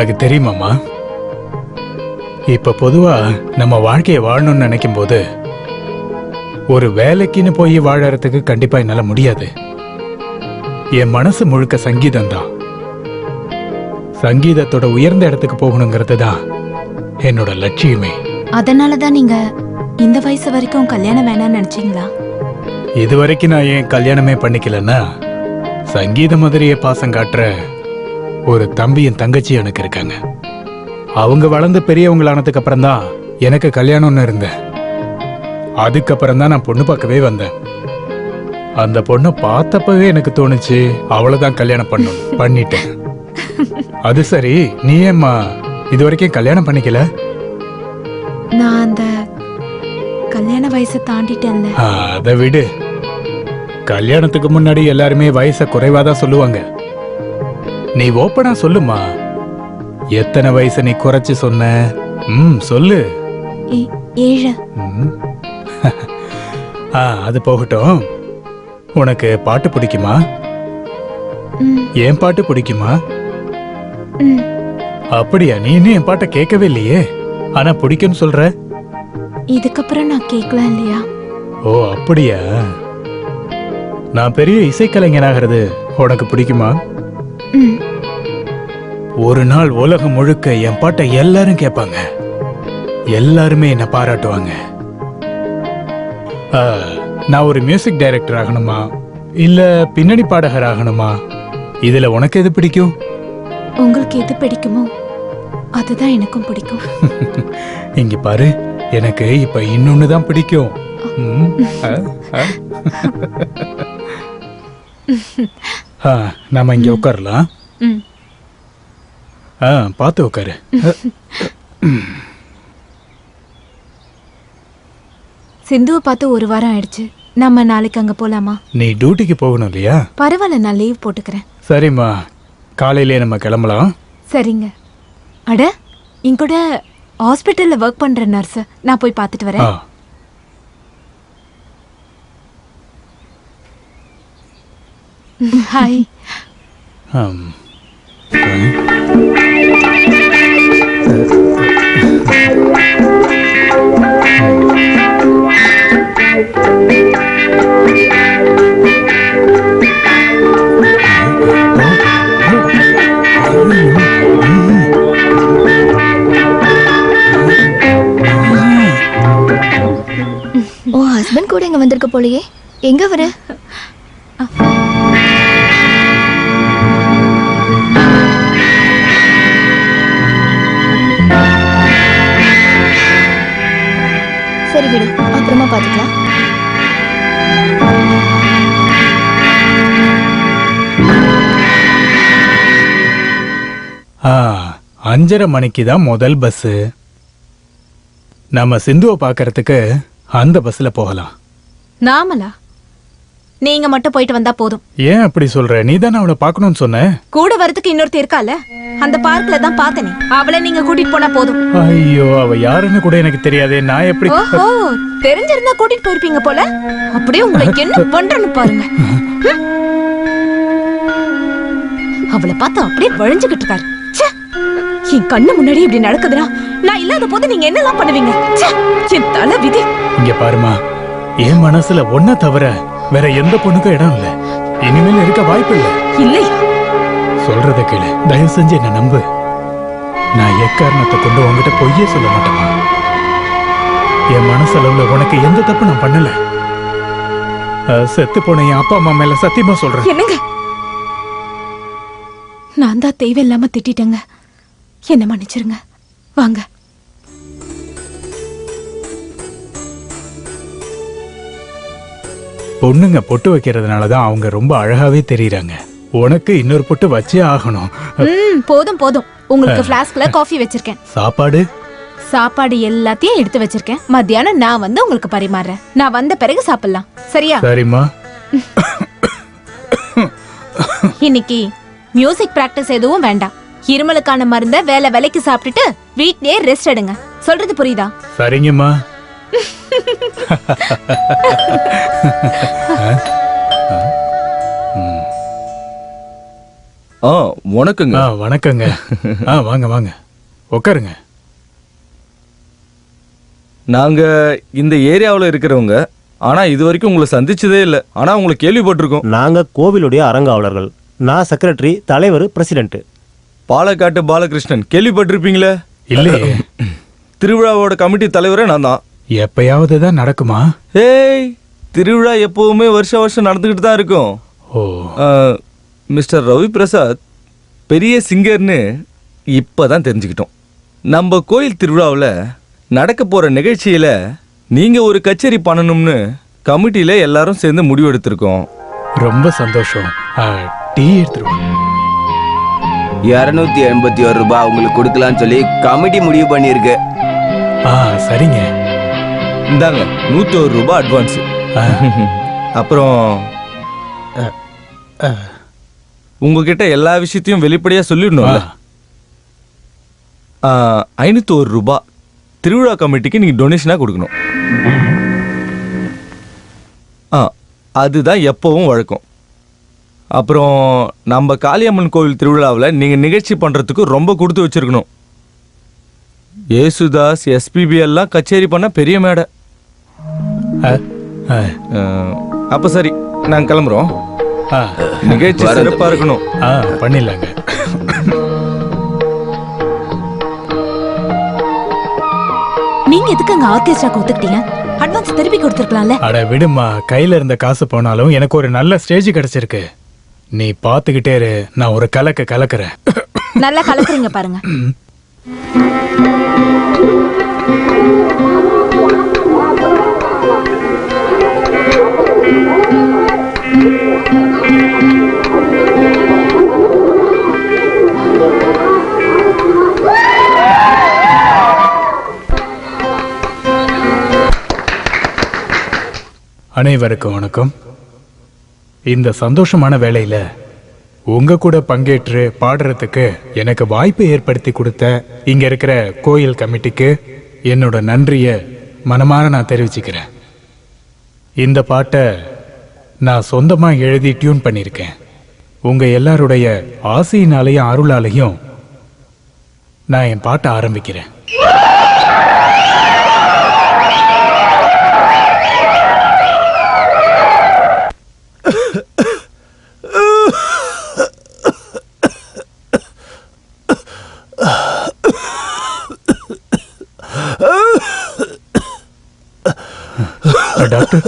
உனக்கு தெரியுமாமா, இப்ப பொதுவா நம்ம வாழ்க்கையை வாழணும்னு நினைக்கும் போது ஒரு வேலைக்குன்னு போய் வாழறதுக்கு கண்டிப்பா என்னால முடியாது. என் மனசு முழுக்க சங்கீதம் தான். சங்கீதத்தோட உயர்ந்த இடத்துக்கு போகணுங்கிறது தான் என்னோட லட்சியமே. அதனாலதான் நீங்க இந்த வயசு வரைக்கும் கல்யாணம் வேணாம்னு நினைச்சீங்களா? இது வரைக்கும் நான் ஏன் கல்யாணமே பண்ணிக்கலன்னா, சங்கீத மாதிரியே பாசம் காட்டுற ஒரு தம்பியும் தங்கச்சி எனக்கு இருக்காங்க. அவங்க வளர்ந்து பெரியவங்களானதுக்கு அப்புறம் தான் எனக்கு கல்யாணம்னு இருந்தேன். அதுக்கப்புறம் தான் நான் பொண்ணு பார்க்கவே வந்தேன். அந்த பொண்ணை பார்த்தப்பவே எனக்கு தோணுச்சு அவளைதான் கல்யாணம் பண்ணணும். பண்ணிட்டேன். அது சரி, நீ ஏம்மா இது வரைக்கும் கல்யாணம் பண்ணிக்கல? நான் அந்த கல்யாண வயசை தாண்டிட்டேன்ல. அதை விடு. கல்யாணத்துக்கு முன்னாடி எல்லாருமே வயசை குறைவாதான் சொல்லுவாங்க. நீ ஓப்பனா சொல்லுமா, எத்தனை வயசை நீ குறைச்சு சொன்ன? சொல்லு. 7. அது போகட்டும். உனக்கு பாட்டு பிடிக்குமா? என் பாட்டு பிடிக்குமா? அப்படியா? நீ இன்னும் என் பாட்டை கேட்கவே இல்லையே, ஆனா பிடிக்கும்னு சொல்ற. இதுக்கப்புறம் நான் கேட்கலாம் இல்லையா? ஓ அப்படியா? நான் பெரிய இசைக்கலைஞனாகிறது உனக்கு பிடிக்குமா? ஒரு நாள் உலகம் முழுக்க என் பாட்டை எல்லாரும் கேட்பாங்க. எல்லாருமே என்ன பாராட்டுவாங்க. நான் ஒரு மியூசிக் டைரக்டர் ஆகணுமா இல்ல பின்னணி பாடகர் ஆகணுமா? இதுல உனக்கு எது பிடிக்கும்? உங்களுக்கு எது பிடிக்குமோ அதுதான் எனக்கும் பிடிக்கும். இங்க பாரு, எனக்கு இப்ப இன்னொன்னுதான் பிடிக்கும். நாம இங்க உட்காரலாம். பார்த்து உட்காரு. சிந்துவை பார்த்து 1 வாரம் ஆயிடுச்சு. நம்ம நாளைக்கு அங்க போலாமா? நீ டியூட்டிக்கு போகணும் இல்லையா? பரவாயில்ல, நான் லீவ் போட்டுக்கிறேன். சரிம்மா, காலையிலே நம்ம கிளம்பலாம். சரிங்க. அட, இங்க கூட ஹாஸ்பிட்டல்ல ஒர்க் பண்ற நர்ஸ், நான் போய் பார்த்துட்டு வரேன். ஹாய். ஓ ஹஸ்பண்ட் கூட இங்க வந்திருக்க போலயே. எங்க வர? சரி விடு, அப்புறமா பாத்துக்கலாம். ஆ 5:30 மணிக்கு தான் முதல் பஸ். நம்ம சிந்துவை பார்க்கறதுக்கு அந்த பஸ்ல போகலாம். நாமலா? நீங்க மட்டும் போயிட்டு வந்தா போதும். ஏன் அப்படி சொல்ற? நீ தானே அவளை பார்க்கணும்னு சொன்ன. கூட வரதுக்கு இன்னொருத்தி இருக்கால, அந்த பார்க்ல தான் பார்த்தனே. அவளை நீங்க கூட்டிட்டு போனா போதும். ஐயோ, அவ யாருன்னு கூட எனக்கு தெரியாதே. நான் எப்படி? ஓஹோ, தெரிஞ்சிருந்தா கூட்டிட்டு போயிருப்பீங்க போல. அப்படியே உங்களுக்கு என்ன பண்றன்னு பாருங்க. அவளை பார்த்து அப்படியே வழிஞ்சுகிட்டு இருக்காரு. என் கண்ணு முன்னாடி இப்படி நடக்குதுன்னா நான் இல்லாத போது நீங்க என்னெல்லாம் பண்ணுவீங்க? என் தலை விதி. இங்க பாருமா, என் மனசுல ஒன்ன தவிர வேற எந்த பொண்ணுக்கும் இடம் இல்ல. இனிமேல் இருக்க வாய்ப்பு இல்ல. இல்லையா? சொல்றத கேளு, தயவு செஞ்சு என்ன நம்பு. நான் எக்காரணத்தை கொண்டு உங்ககிட்ட பொய்யே சொல்ல மாட்டேமா. என் மனசளவுல உனக்கு எந்த தப்பு நான் பண்ணல. செத்து போன என் அப்பா அம்மா மேல சத்தியமா சொல்றேன். என்னங்க, நான் தான் தேவையில்லாம திட்டிட்டேங்க. என்ன மன்னிச்சிருங்க. வாங்க. பொண்ணுங்க பொட்டு வைக்கிறதுனாலதான் அவங்க ரொம்ப அழகாவே தெரியுறாங்க. உனக்கு இன்னொரு பொட்டு வச்சே ஆகணும். போதும் போதும். உங்களுக்கு ஃபிளாஸ்க்ல காஃபி வச்சிருக்கேன். சாப்பாடு எல்லாத்தையும் எடுத்து வச்சிருக்கேன். மத்தியானம் நான் வந்து உங்களுக்கு பரிமாறேன். நான் வந்த பிறகு சாப்பிடலாம். சரியா? சரிம்மா. இன்னைக்கு மியூசிக் பிராக்டிஸ் எதுவும் வேண்டாம். இருமலுக்கான மருந்த வேலைக்கு சாப்பிட்டுட்டு வீட்லயே ரெஸ்ட் எடுங்க. சொல்றது புரியுதா? சரிங்கம்மா. வணக்கங்க. வணக்கங்க. வாங்க வாங்க உட்காருங்க. நாங்க இந்த ஏரியாவில் இருக்கிறவங்க. ஆனா இது வரைக்கும் உங்களை சந்திச்சதே இல்லை. ஆனா உங்களை கேள்விப்பட்டிருக்கோம். நாங்க கோவிலுடைய அறங்காவலர்கள். நான் செக்ரட்டரி, தலைவர், பிரசிடென்ட். பாலக்காட்டு பாலகிருஷ்ணன் கேள்விப்பட்டிருப்பீங்களே? இல்லையே. திருவிழாவோட கமிட்டி தலைவரே நான் தான். எப்பயாவது தான் நடக்குமா? ஏய், திருவிழா எப்பவுமே வருஷம் நடந்துக்கிட்டு தான் இருக்கும். ஓ. மிஸ்டர் ரவி பிரசாத் பெரிய சிங்கர்னு இப்பதான் தெரிஞ்சுக்கிட்டோம். நம்ம கோயில் திருவிழாவில் நடக்க போற நிகழ்ச்சியில நீங்க ஒரு கச்சேரி பண்ணணும்னு கமிட்டியில எல்லாரும் சேர்ந்து முடிவெடுத்திருக்கோம். ரொம்ப சந்தோஷம். டீ எடுத்துருவோம். 281 ரூபாய் உங்களுக்கு கொடுக்கலான்னு சொல்லி கமிட்டி முடிவு பண்ணிருக்கு. சரிங்க. இந்தாங்க 101 ரூபாய் அட்வான்ஸ். அப்புறம் உங்ககிட்ட எல்லா விஷயத்தையும் வெளிப்படையா சொல்லிடணும்ல. 501 ரூபாய் திருவிழா கமிட்டிக்கு நீங்க டொனேஷனா கொடுக்கணும். அதுதான் எப்பவும் வழக்கம். அப்புறம் நம்ம காளியம்மன் கோவில் திருவிழாவில் நீங்க நிகழ்ச்சி பண்றதுக்கு ரொம்ப கொடுத்து வச்சிருக்கணும். ஏசுதாஸ், எஸ்பிபி எல்லாம் கச்சேரி பண்ண பெரிய மேடை. அப்ப சரி, நாங்க கிளம்புறோம். நிகழ்ச்சி சிறப்பா இருக்கணும். பண்ணிடலாங்க. நீங்க எதுக்கு அங்க ஆர்கெஸ்ட்ராக்கு ஒத்துக்கிட்டீங்க? அட்வான்ஸ் திருப்பி கொடுத்துருக்கலாம்ல. அட விடுமா, கையில இருந்த காசு போனாலும் எனக்கு ஒரு நல்ல ஸ்டேஜ் கிடைச்சிருக்கு. நீ பாத்துக்கிட்டே இரு, நான் ஒரு கலக்குறேன். நல்லா கலக்குறீங்க பாருங்க. அனைவருக்கும் வணக்கம். இந்த சந்தோஷமான வேளையில உங்க கூட பங்கேற்று பாடுறதுக்கு எனக்கு வாய்ப்பு ஏற்படுத்தி கொடுத்த இங்க இருக்கிற கோயில் கமிட்டிக்கு என்னோட நன்றியை மனமாற நான் தெரிவிச்சுக்கிறேன். இந்த பாட்டை நான் சொந்தமா எழுதி டியூன் பண்ணியிருக்கேன். உங்க எல்லாருடைய ஆசையினாலையும் அருளாலையும் நான் என் பாட்டை ஆரம்பிக்கிறேன். டாக்டர்,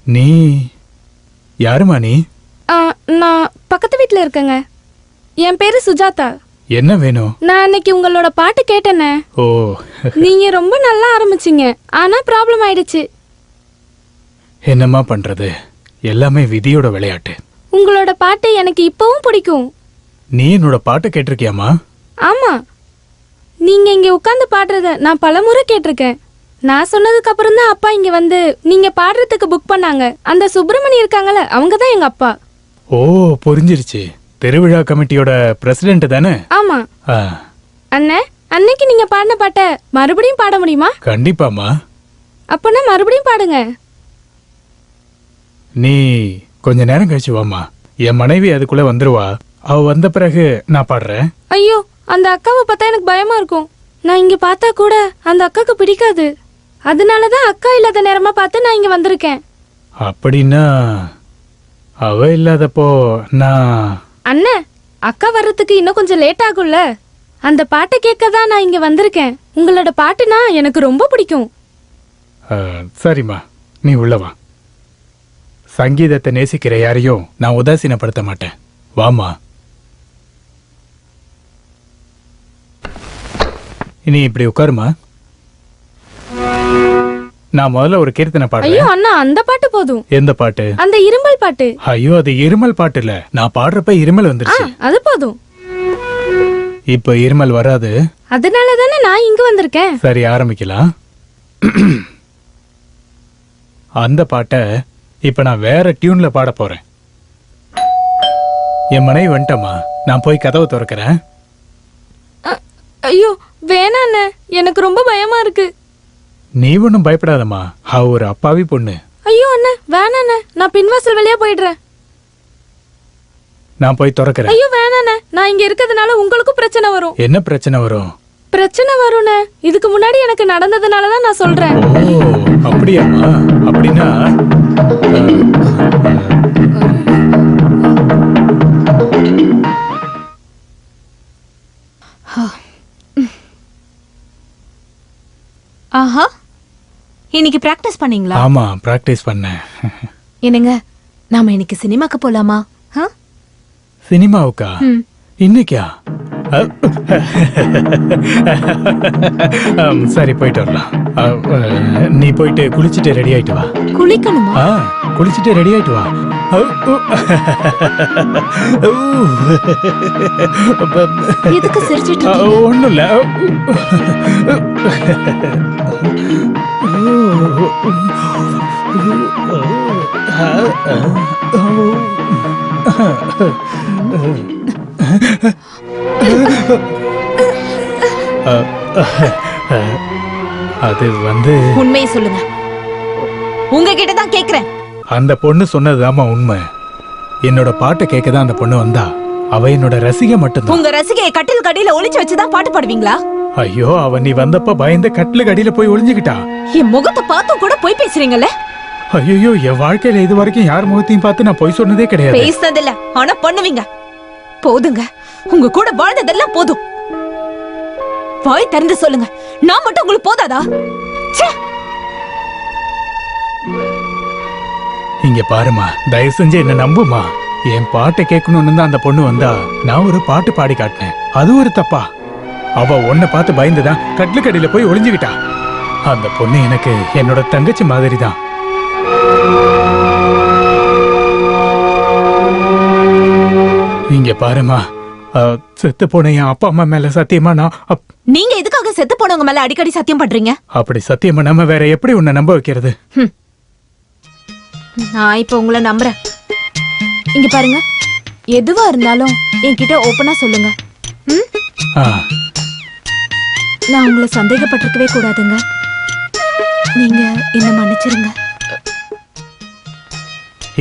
நீ யாருமா? நீ? நான் பக்கத்து வீட்ல இருக்கேங்க. என் பேரு சுஜாதா. என்ன வேணும்? நான் அன்னைக்கு உங்களோட பாட்டு கேட்டேனே. ஓ. நீங்க ரொம்ப நல்லா ஆரம்பிச்சீங்க. ஆனா ப்ராப்ளம் ஆயிடுச்சு. என்னம்மா பண்றது, எல்லாமே விதியோட விளையாட்டு. உங்களோட பாட்டு எனக்கு இப்பவும் பிடிக்கும். நீ என்னோட பாட்டு கேட்டிருக்கியாமா? ஆமா, நீங்க இங்க உட்கார்ந்து பாடுறத நான் பலமுறை கேட்டிருக்கேன். நான் சொன்னதுக்கு அப்புறம் தான் அப்பா இங்க வந்து நீங்க பாடுறதுக்கு புக் பண்ணாங்க. அந்த சுப்பிரமணி இருக்காங்கல்ல, அவங்க தான் எங்க அப்பா. ஓ, புரிஞ்சிருச்சு. திருவிழா கமிட்டியோட பிரசிடென்ட் தானே? ஆமா. அண்ணே, அன்னைக்கு நீங்க பாடின பாட்ட மறுபடியும் பாட முடியுமா? கண்டிப்பாமா. அப்பனா மறுபடியும் பாடுங்க. நீ கொஞ்ச நேரம் கழிச்சு வாமா, என் மனைவி அதுக்குள்ள வந்துருவா. அவ வந்த பிறகு நான் பாடுறேன். ஐயோ, அந்த அக்காவை பார்த்தா எனக்கு பயமா இருக்கும். நான் இங்க பார்த்தா கூட அந்த அக்காக்கு பிடிக்காது. அதனாலதான் அக்கா இல்லாத நேரமா பார்த்து நான் இங்க வந்திருக்கேன். அப்படின்னா அவ இல்லாதப்போ நான்... அண்ணே, அக்கா வர்றதுக்கு இன்னும் கொஞ்சம் லேட் ஆகும்ல. அந்த பாட்டை கேட்க தான் நான் இங்க வந்திருக்கேன். உங்களோட பாட்டுனா எனக்கு ரொம்ப பிடிக்கும். சரிம்மா, நீ உள்ளவா. சங்கீதத்தை நேசிக்கிற யாரையும் நான் உதாசீனப்படுத்த மாட்டேன். வாமா. இனி இப்படி உட்காருமா. நான் முதல்ல ஒரு கீர்த்தனை பாடுறேன். ஐயோ அண்ணா, அந்த பாட்டு போதும். எந்த பாட்டு? அந்த இருமல் பாட்டு. ஐயோ, அது இருமல் பாட்டு இல்ல. நான் பாடுறப்ப இருமல் வந்துருச்சு. அது போதும். இப்ப இருமல் வராது. அதனால தானே நான் இங்க வந்திருக்கேன். சரி, ஆரம்பிக்கலாம். அந்த பாட்டை இப்ப நான் வேற டியூன்ல பாட போறேன். என் மனைவி வந்துட்டம்மா, நான் போய் கதவை திறக்கிறேன். ஐயோ வேணாண்ணே, எனக்கு ரொம்ப பயமா இருக்கு. நீ ஒன்றும் பயப்படாதம்மா, அவ ஒரு அப்பாவி பொண்ணு. ஐயோ அண்ணே வேணாண்ணே, நான் பின்வாசல் வழியா போயிடுறேன். நான் போய் திறக்கிறேன். ஐயோ வேணாண்ணே, நான் இங்க இருக்கிறதுனால உங்களுக்கும் பிரச்சனை வரும். என்ன பிரச்சனை வரும்? பிரச்சனை வரும்ண்ணே, இதுக்கு முன்னாடி எனக்கு நடந்ததுனால தான் நான் சொல்றேன். ஓ அப்படியாம்மா? அப்படின்னா ஆஹா, இன்னைக்கு பிராக்டிஸ் பண்ணீங்களா? ஆமா, பிராக்டிஸ் பண்ணேன். என்னங்க, நாம இன்னைக்கு சினிமாக்கு போலாமா? சினிமாவுக்கா? இன்னைக்கா? சரி, போயிட்டு வரலாம். நீ போயிட்டு குளிச்சுட்டு ரெடி ஆயிட்டு வா. குளிக்கணுமா? குளிச்சுட்டு ரெடி ஆயிட்டு வா. எதுக்கு சிரிச்சிட்டு ஒண்ணும் இல்ல. அது வந்து உண்மையை சொல்லுங்க, உங்ககிட்ட தான் கேக்குறேன். அந்த பொண்ணு சொன்னதுதாம்மா உண்மை. என்னோட பாட்டை கேட்கதான் அந்த பொண்ணு வந்தா. அவ என்னோட ரசிகை மட்டும்தான். உங்க ரசிகையை கட்டில் கடியில ஒளிச்சு வச்சுதான் பாட்டு பாடுவீங்களா? ஐயோ, அவ நீ வந்தப்ப பயந்து கட்டிலுக்கு அடியில போய் ஒளிஞ்சுக்கிட்டா. என் முகத்தை பார்த்தும் கூட போய் பேசுறீங்கல்ல? ஐயோ, என் வாழ்க்கையில இது வரைக்கும் யார் முகத்தையும் பார்த்து நான் பொய் சொன்னதே கிடையாது. பேசுனதில்ல, ஆனா பண்ணுவீங்க. போதுங்க, உங்க கூட வாழ்ந்ததெல்லாம் போதும். வாய் திறந்து சொல்லுங்க, நான் மட்டும் உங்களுக்கு போதாதா? ச்சே! இங்க பாருமா, தயவு செஞ்சு என்ன நம்புமா. என் பாட்டை கேட்கணும்னு தான் அந்த பொண்ணு வந்தா. நான் ஒரு பாட்டு பாடி காட்டினேன், அது ஒரு தப்பா? அவ உன்னை பார்த்து பயந்துதான் கட்டிலுக்கு அடியில போய் ஒளிஞ்சுக்கிட்டா. அந்த பொண்ணு எனக்கு என்னோட தங்கச்சி மாதிரி தான். இங்க பாருமா, செத்து போன என் அப்பா அம்மா மேல சத்தியமா நான் நீங்க எதுக்காக செத்து போனவங்க மேல அடிக்கடி சத்தியம் பண்றீங்க? அப்படி சத்தியம் பண்ணாம வேற எப்படி உன்னை நம்ப வைக்கிறது? நான் இப்ப உங்களை நம்புறேன். இங்க பாருங்க, எதுவா இருந்தாலும் என்கிட்ட ஓப்பனா சொல்லுங்க. ஆ, நான் உங்களை சந்தேகப்பட்டிருக்கவே கூடாதுங்க. நீங்க என்ன மன்னிச்சிருங்க.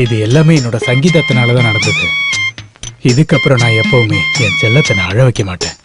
இது எல்லாமே என்னோட சங்கீதத்தினாலதான் நடந்தது. இதுக்கப்புறம் நான் எப்பவுமே என் செல்லத்தை நான் அழ வைக்க மாட்டேன்.